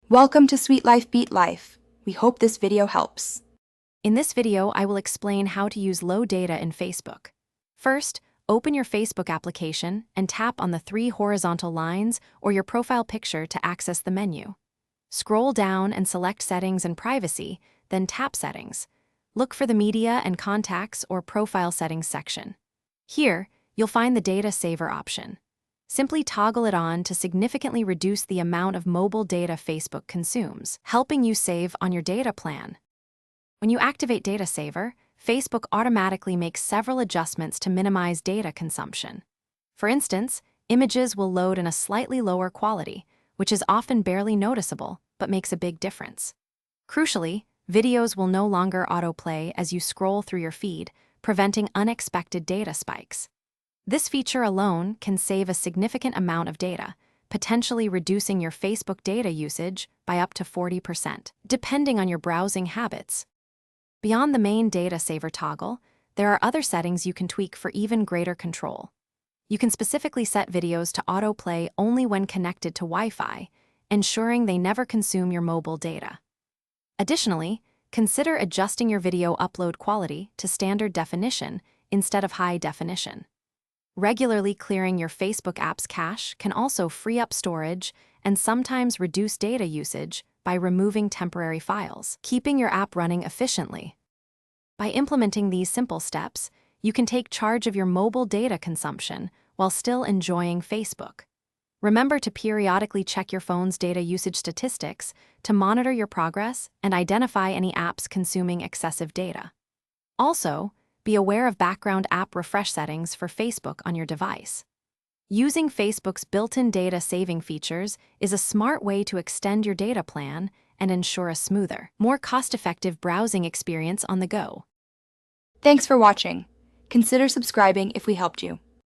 Welcome to Sweet Life Beat Life. We hope this video helps. In this video, I will explain how to use low data in Facebook. First, open your Facebook application and tap on the three horizontal lines or your profile picture to access the menu. Scroll down and select Settings and Privacy, then tap Settings. Look for the Media and Contacts or Profile Settings section. Here, you'll find the Data Saver option. Simply toggle it on to significantly reduce the amount of mobile data Facebook consumes, helping you save on your data plan. When you activate Data Saver, Facebook automatically makes several adjustments to minimize data consumption. For instance, images will load in a slightly lower quality, which is often barely noticeable, but makes a big difference. Crucially, videos will no longer autoplay as you scroll through your feed, preventing unexpected data spikes. This feature alone can save a significant amount of data, potentially reducing your Facebook data usage by up to 40%, depending on your browsing habits. Beyond the main Data Saver toggle, there are other settings you can tweak for even greater control. You can specifically set videos to autoplay only when connected to Wi-Fi, ensuring they never consume your mobile data. Additionally, consider adjusting your video upload quality to standard definition instead of high definition. Regularly clearing your Facebook app's cache can also free up storage and sometimes reduce data usage by removing temporary files, keeping your app running efficiently. By implementing these simple steps, you can take charge of your mobile data consumption while still enjoying Facebook. Remember to periodically check your phone's data usage statistics to monitor your progress and identify any apps consuming excessive data. Also, be aware of background app refresh settings for Facebook on your device. Using Facebook's built-in data saving features is a smart way to extend your data plan and ensure a smoother, more cost-effective browsing experience on the go. Thanks for watching. Consider subscribing if we helped you.